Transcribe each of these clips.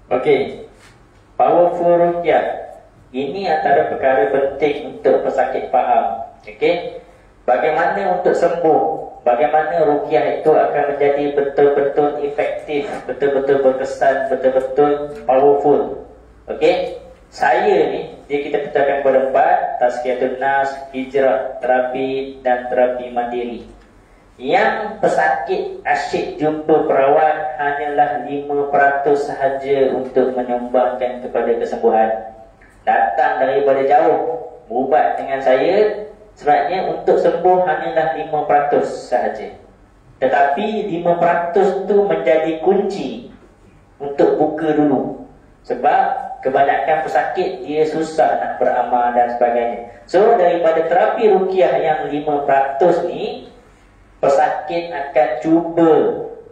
Okey, powerful ruqyah. Ini antara perkara penting untuk pesakit faham. Okey, bagaimana untuk sembuh, bagaimana ruqyah itu akan menjadi betul-betul efektif, betul-betul berkesan, betul-betul powerful. Okey, saya ni, kita pecahkan kepada 4: Tazkiyatun Nas, hijrah, terapi dan terapi mandiri. Yang pesakit asyik jumpa perawat hanyalah 5% sahaja untuk menyumbangkan kepada kesembuhan. Datang daripada jauh, berubat dengan saya, sebenarnya untuk sembuh hanyalah 5% sahaja. Tetapi 5% tu menjadi kunci untuk buka dulu. Sebab kebanyakan pesakit dia susah nak beramal dan sebagainya. So daripada terapi ruqyah yang 5% ni, pesakit akan cuba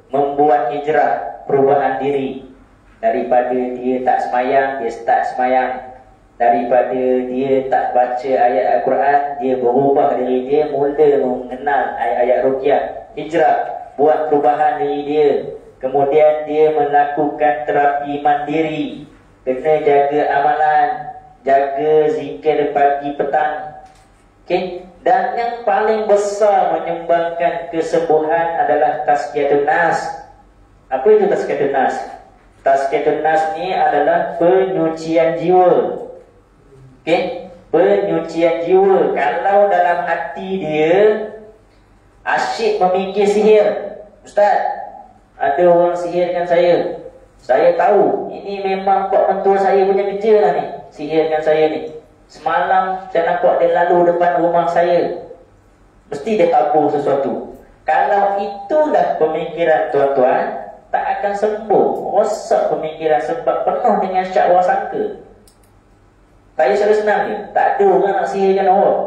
membuat hijrah, perubahan diri. Daripada dia tak semayang, dia start semayang. Daripada dia tak baca ayat Al-Quran, dia berubah diri dia, mula mengenal ayat-ayat ruqyah. Hijrah, buat perubahan diri dia. Kemudian dia melakukan terapi mandiri. Kena jaga amalan, jaga zikir pagi petang. Okay? Dan yang paling besar menyumbangkan kesembuhan adalah Tazkiyatun Nas. Apa itu Tazkiyatun Nas? Tazkiyatun Nas ni adalah penyucian jiwa. Okay? Penyucian jiwa. Kalau dalam hati dia asyik memikir sihir, Ustaz, ada orang sihirkan saya. Saya tahu ini memang Pak Mentua saya punya kerja lah ni, sihirkan saya ni. Semalam saya nampak dia lalu depan rumah saya, mesti dia tabur sesuatu. Kalau itulah pemikiran tuan-tuan, tak akan sembuh. Rosak pemikiran sebab penuh dengan syakwa sangka. Saya secara senang je, tak ada orang nak sihirkan orang.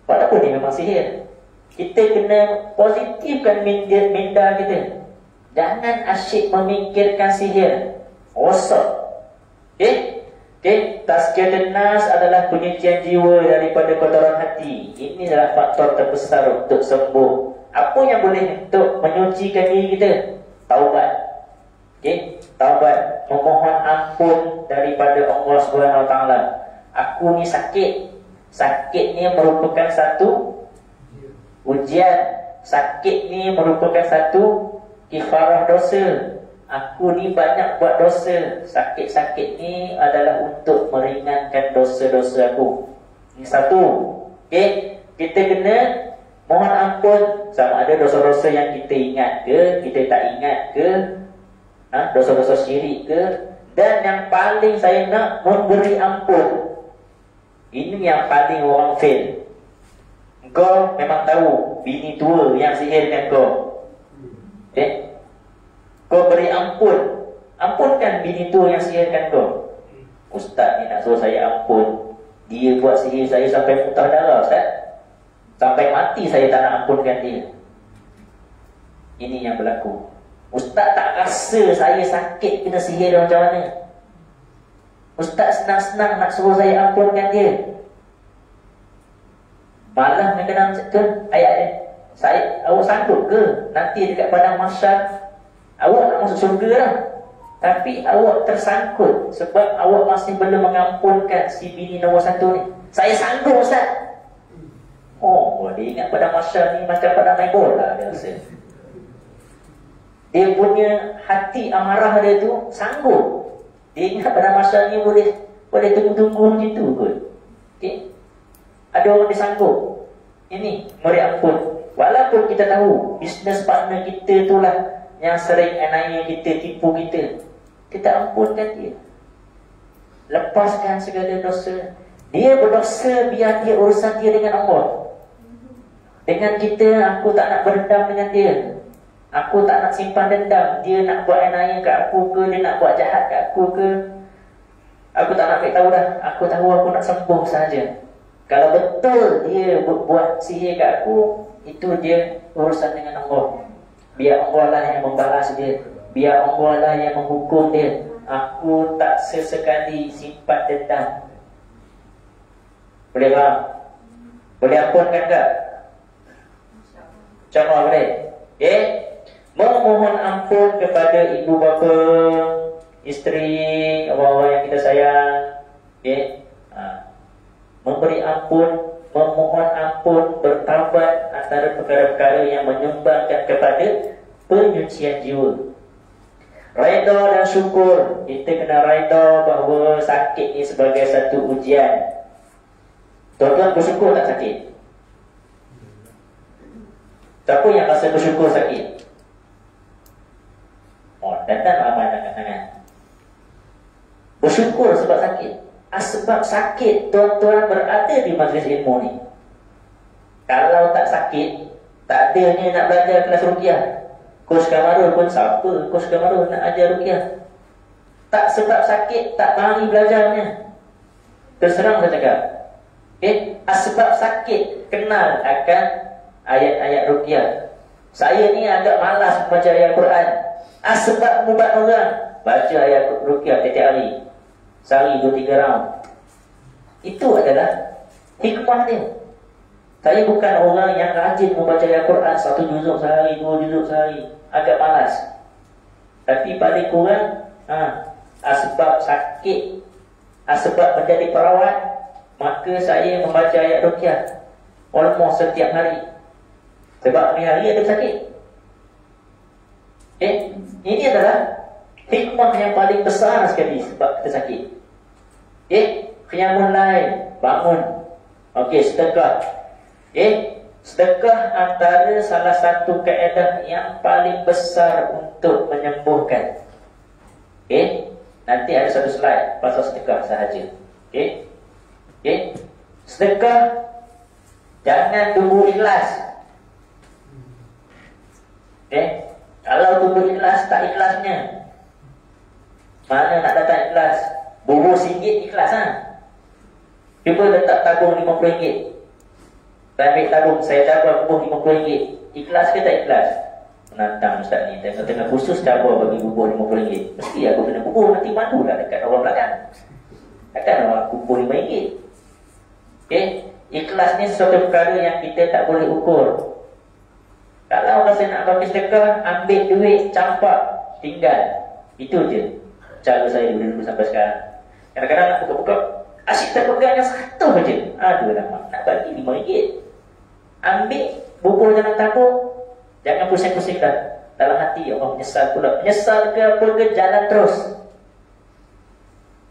Walaupun dia memang sihir, kita kena positifkan minda kita. Jangan asyik memikirkan sihir, rosak. Okay? Okay, Tazkiyatun Nas adalah penyucian jiwa daripada kotoran hati. Ini adalah faktor terbesar untuk sembuh. Apa yang boleh untuk menyucikan diri kita? Taubat. Okay, taubat, memohon ampun daripada Allah SWT. Aku ni sakit. Sakit ni merupakan satu ujian. Sakit ni merupakan satu kifarah dosa. Aku ni banyak buat dosa. Sakit-sakit ni adalah untuk meringankan dosa-dosa aku. Ini satu. Okay, kita kena mohon ampun. Sama ada dosa-dosa yang kita ingat ke, kita tak ingat ke, dosa-dosa syirik ke. Dan yang paling saya nak, memberi ampun. Ini yang paling orang fail. Kau memang tahu bini tua yang sihirkan kau. Okay, kau beri ampun. Ampunkan bini tua yang sihirkan kau. Ustaz ni nak suruh saya ampun, dia buat sihir saya sampai muntah darah, Ustaz. Sampai mati saya tak nak ampunkan dia. Ini yang berlaku. Ustaz tak rasa saya sakit kena sihir macam mana. Ustaz senang-senang nak suruh saya ampunkan dia. Malah nak kena ayat dia. Awak sanggup ke nanti dekat padang mahsyar awak nak masuk syurga lah, tapi awak tersangkut sebab awak masih belum mengampunkan si bini nombor 1 ni. Saya sanggup, Ustaz. Oh, dia ingat pada masa ni macam pada main bola dia rasa. Dia punya hati amarah dia tu sanggup. Dia ingat pada masa ni boleh tunggu-tunggu macam tu kot. Okay? Ada orang dia sanggup. Ini beri ampun. Walaupun kita tahu bisnes partner kita tu lah yang sering anaya kita, tipu kita, kita ampunkan dia. Lepaskan segala dosa. Dia berdosa, biar dia urusan dia dengan Allah. Dengan kita, aku tak nak berdendam dengan dia. Aku tak nak simpan dendam. Dia nak buat anaya kat aku ke, dia nak buat jahat kat aku ke, aku tak nak beritahu dah. Aku tahu aku nak sembuh saja. Kalau betul dia buat sihir kat aku, itu dia urusan dengan Allah. Biar Allah lah yang membalas dia, biar Allah lah yang menghukum dia. Aku tak sesekali simpan dendam. Boleh faham? Boleh ampunkan tak? Contoh boleh? Okay? Memohon ampun kepada ibu bapa, isteri, orang-orang yang kita sayang, okey, memberi ampun, memohon ampun, bertaubat antara perkara-perkara yang menyumbangkan kepada penyucian jiwa. Redha dan syukur, kita kena redha bahawa sakit ni sebagai satu ujian. Tuan-tuan bersyukur tak sakit? Siapa yang rasa bersyukur sakit? Oh, datang ramai angkat tangan. Bersyukur sebab sakit. Sebab sakit tuan-tuan berada di majlis ilmu ni. Kalau tak sakit, tak adanya nak belajar kelas ruqyah. Kos Kamarul pun siapa Kos Kamarul nak ajar ruqyah? Tak sebab sakit, tak mari belajarnya. Terserang saya cakap. Sebab sakit, kenal akan ayat-ayat ruqyah. Saya ni agak malas membaca ayat Quran. Sebab mubat orang, baca ayat ruqyah tiap hari. Sehari 2-3 round. Itu adalah hikmah dia. Saya bukan orang yang rajin membaca ayat Quran 1 juzuk sehari, 2 juzuk sehari. Agak malas. Tapi paling kurang sebab sakit, sebab menjadi perawat, maka saya membaca ayat ruqyah almost setiap hari. Sebab hari-hari ada sakit. Ini adalah hikmah yang paling besar sekali sebab kita sakit. Qiyamul lail, bangun. Sedekah. Sedekah antara salah satu kaedah yang paling besar untuk menyembuhkan. Nanti ada satu slide pasal sedekah sahaja. Sedekah jangan tunggu ikhlas. Kalau tunggu ikhlas, tak ikhlasnya. Mana nak datang ikhlas? Bubur RM1 ikhlas Cuba letak tabung RM50. Saya ambil tabung, saya cabar bubur RM50. Ikhlas ke tak ikhlas? Menantang ustaz ni, tengah khusus cabar bagi bubur RM50. Mesti aku kena bubur, nanti malu lah dekat orang belakang. Takkan orang bubur RM5. Ikhlas ni sesuatu perkara yang kita tak boleh ukur. Kalau rasa nak bagi sedekah, ambil duit, campak, tinggal. Itu je cara saya dulu sampai sekarang. Kadang-kadang nak buka-buka, asyik tak pegang yang satu je. Aduh lama, nak bagi RM5. Ambil bubur dalam tabung, jangan pusing-pusing dah. Dalam hati Allah menyesal pula. Menyesal ke apa ke, jalan terus.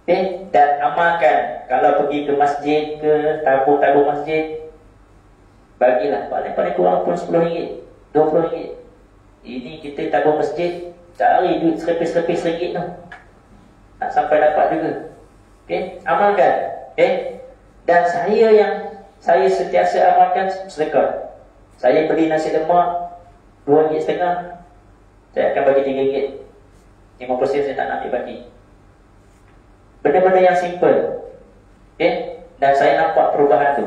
Dan amalkan. Kalau pergi ke masjid ke tabung-tabung masjid, bagilah paling kurang pun RM10, RM20. Ini kita tabung masjid, cari duit seripis-seripis RM1 tu. Nak sampai dapat juga. Amalkan. Dan saya sentiasa amalkan sedekah. Saya beli nasi lemak RM2.5, saya akan bagi RM3. 50% saya tak nak dia bagi. Benda-benda yang simple. Dan saya nampak perubahan tu.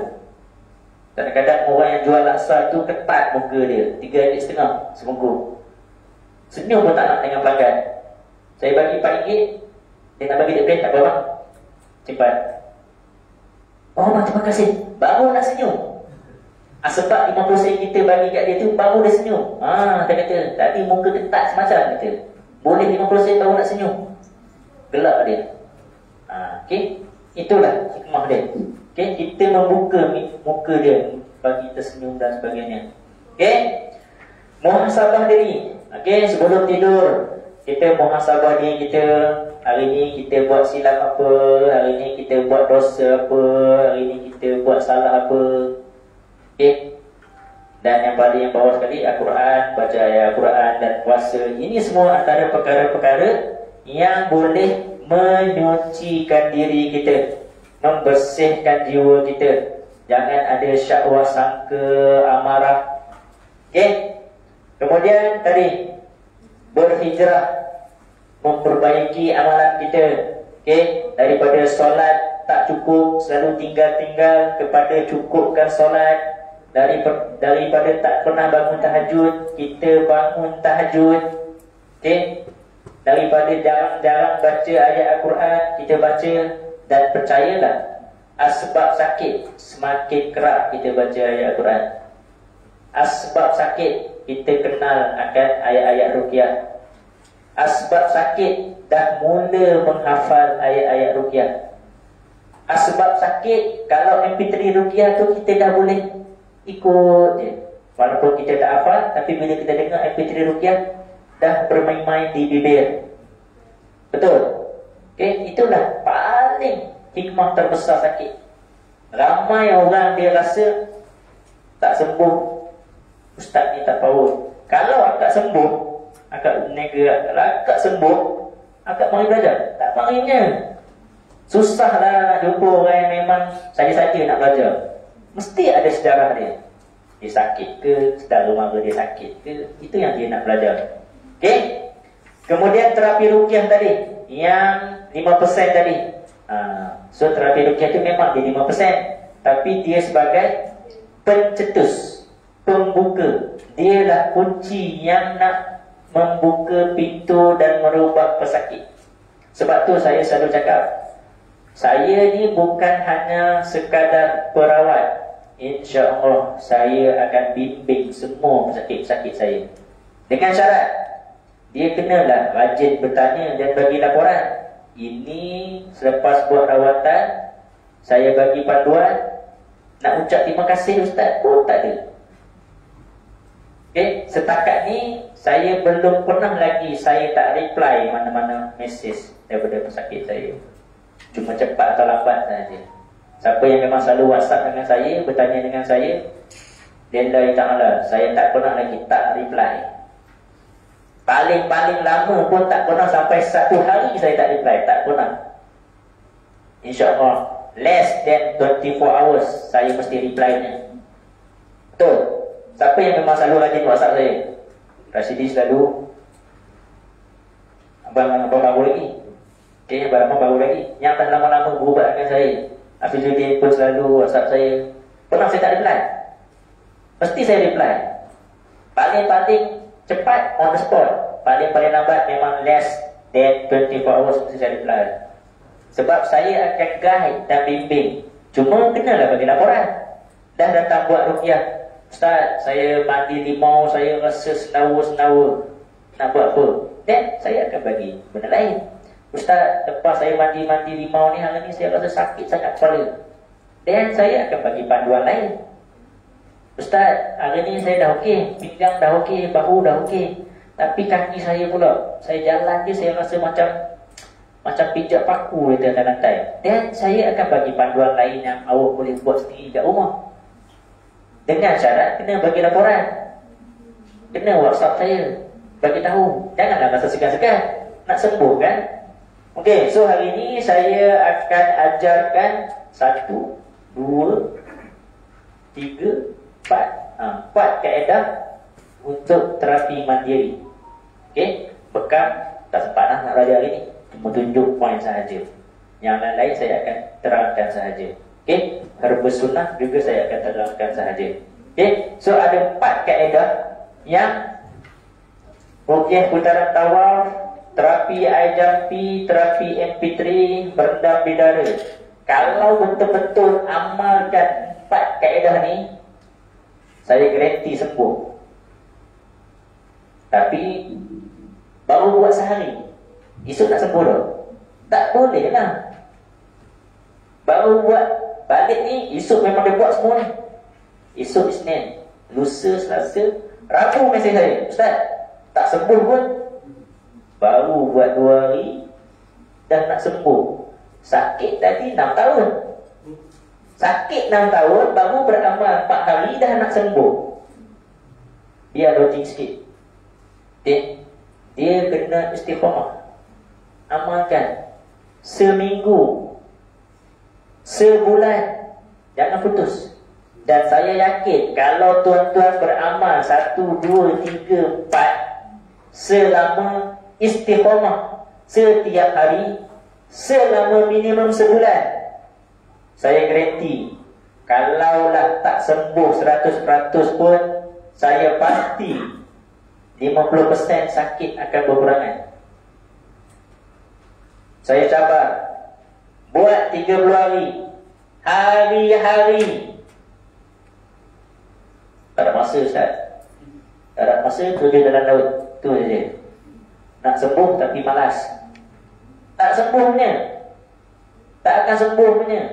Kadang-kadang orang yang jual laksa tu ketat muka dia, RM3.5 seminggu. Senyum pun tak nak dengan pelanggan. Saya bagi RM4, dia nak bagi dia tak apa bang, simpan. Oh bang, terima kasih. Baru nak senyum. Sebab 50 sen kita bagi kat dia tu, baru dia senyum. Dia kata, tadi muka ketat semacam kata. Boleh 50 sen baru nak senyum. Gelap dia. Itulah hikmah dia. Kita membuka muka dia bagi tersenyum dan sebagainya. Muhasabah diri. Sebelum tidur, kita muhasabah diri kita. Hari ni kita buat silap apa, hari ni kita buat dosa apa, hari ni kita buat salah apa. Dan yang paling yang bawah sekali, Al-Quran, baca ayat Al-Quran dan puasa. Ini semua antara perkara-perkara yang boleh menyucikan diri kita, membersihkan jiwa kita. Jangan ada syahwat, sangka, amarah. Kemudian tadi, berhijrah, memperbaiki amalan kita. Daripada solat tak cukup, selalu tinggal-tinggal, kepada cukupkan solat. Daripada tak pernah bangun tahajud, kita bangun tahajud. Daripada jarang-jarang baca ayat Al-Quran, kita baca. Dan percayalah, asbab sakit semakin kerap kita baca ayat Al-Quran. Asbab sakit, kita kenal akan ayat-ayat ruqyah. Asbab sakit, dah mula menghafal ayat-ayat ruqyah. Asbab sakit, kalau MP3 ruqyah tu kita dah boleh ikut je. Walaupun kita tak hafal, tapi bila kita dengar MP3 ruqyah, dah bermain-main di bibir. Betul? Okay, itulah paling hikmah terbesar sakit. Ramai orang dia rasa tak sembuh, ustaz ni tak power. Kalau akak sembuh, akak nega, kalau akak sembuh, akak mari belajar. Tak marinya. Susahlah nak jumpa orang yang memang saja-saja nak belajar. Mesti ada sejarah dia. Dia sakit ke, sedar mara dia sakit ke, itu yang dia nak belajar. Okey. Kemudian terapi ruqyah tadi, yang 5% tadi. So terapi ruqyah itu memang dia 5%, tapi dia sebagai pencetus, pembuka. Dialah kunci yang nak membuka pintu dan merubah pesakit. Sebab tu saya selalu cakap, saya ni bukan hanya sekadar perawat. InsyaAllah saya akan bimbing semua pesakit-pesakit saya. Dengan syarat, dia kenalah rajin bertanya dan bagi laporan. Ini selepas buat rawatan, saya bagi panduan. Nak ucap terima kasih ustaz pun tak ada. Okay, setakat ni saya belum pernah lagi saya tak reply mana-mana mesej daripada pesakit saya. Cuma cepat atau lambat saja. Siapa yang memang selalu WhatsApp dengan saya, bertanya dengan saya, lillahi ta'ala, saya tak pernah lagi tak reply. Paling-paling lama pun tak pernah sampai 1 hari saya tak reply. Tak pernah. InsyaAllah less than 24 hours saya mesti reply-nya. Betul? Siapa yang memang selalu rajin WhatsApp saya? Rashidi selalu. Abang baru lagi. Okay, abang baru lagi. Yang dah lama-lama berubat dengan saya, Hafizuddin pun selalu WhatsApp saya. Pernah saya tak reply? Mesti saya reply. Paling-paling cepat on the spot. Paling-paling lambat memang less than 24 hours mesti saya reply. Sebab saya akan guide dan bimbing. Cuma kenalah bagi laporan. Dah datang buat ruqyah, ustaz, saya mandi limau, saya rasa senawa-senawa. Nak buat apa? Dan saya akan bagi benda lain. Ustaz, lepas saya mandi limau ni, hari ni saya rasa sakit sangat kepala. Dan saya akan bagi panduan lain. Ustaz, hari ni saya dah okey, pinggang dah okey, bahu dah okey, tapi kaki saya pula, saya jalan je saya rasa macam pijak paku di atas lantai. Dan saya akan bagi panduan lain yang awak boleh buat sendiri kat rumah. Dengan syarat kena bagi laporan, kena WhatsApp saya, bagi tahu. Janganlah rasa segan-segan nak sembuh kan. Okey, so hari ni saya akan ajarkan 1, 2, 3, 4 kaedah untuk terapi mandiri. Okey, bekam tak sempat nak belajar hari ni, cuma tunjuk poin sahaja. Yang lain saya akan terangkan sahaja. Okey, herbus sunnah juga saya akan terangkan sahaja. Okey, so ada 4 kaedah yang ruqyah putaran tawaf, terapi air jampi, terapi MP3, berendam bidara. Kalau betul-betul amalkan 4 kaedah ni, saya garanti sembuh. Tapi baru buat sehari, esok nak sembuh dah? Tak boleh lah. Baru buat balik ni, esok memang dia buat semua ni. Esok Isnin, lusa, Selasa, Rabu mesej saya, ustaz, tak sembuh pun. Baru buat 2 hari, dah nak sembuh. Sakit tadi 6 tahun. Sakit 6 tahun, baru beramal 4 hari, dah nak sembuh. Biar logik sikit. Dia kena istiqamah. Amalkan seminggu, sebulan, jangan putus. Dan saya yakin kalau tuan-tuan beramal 1, 2, 3, 4 selama istiqamah setiap hari selama minimum sebulan, saya garanti kalaulah tak sembuh 100% pun, saya pasti 50% sakit akan berkurangan. Saya cabar buat 30 hari, hari-hari. Tak ada masa ustaz, tak ada masa, kerja dalam laut, tu saja. Nak sembuh tapi malas. Tak sembuhnya. Tak akan sembuhnya.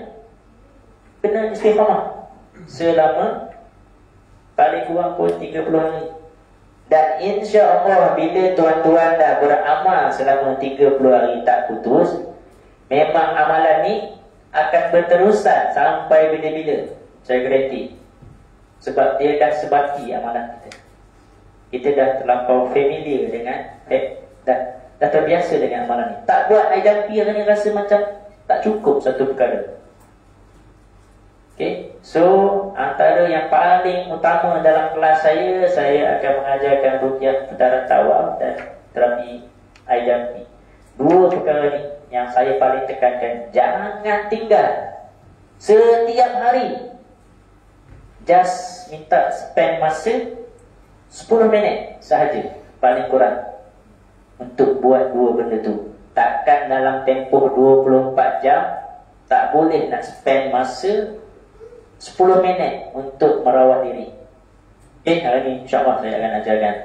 Kena istiqamah selama paling kurang pun 30 hari. Dan insya Allah bila tuan-tuan dah beramal selama 30 hari tak putus, memang amalan ni akan berterusan sampai bila-bila. Saya garanti. Sebab dia dah sebati amalan kita. Kita dah terlampau familiar dengan dah terbiasa dengan amalan ni. Tak buat IDP ni rasa macam tak cukup satu perkara. Okay. So antara yang paling utama dalam kelas saya akan mengajarkan ruqyah putaran tawaf dan terapi IDP. Dua perkara ni yang saya paling tekankan. Jangan tinggal. Setiap hari just minta spend masa 10 minit sahaja paling kurang untuk buat dua benda tu. Takkan dalam tempoh 24 jam tak boleh nak spend masa 10 minit untuk merawat diri. Hari ni insyaAllah saya akan ajarkan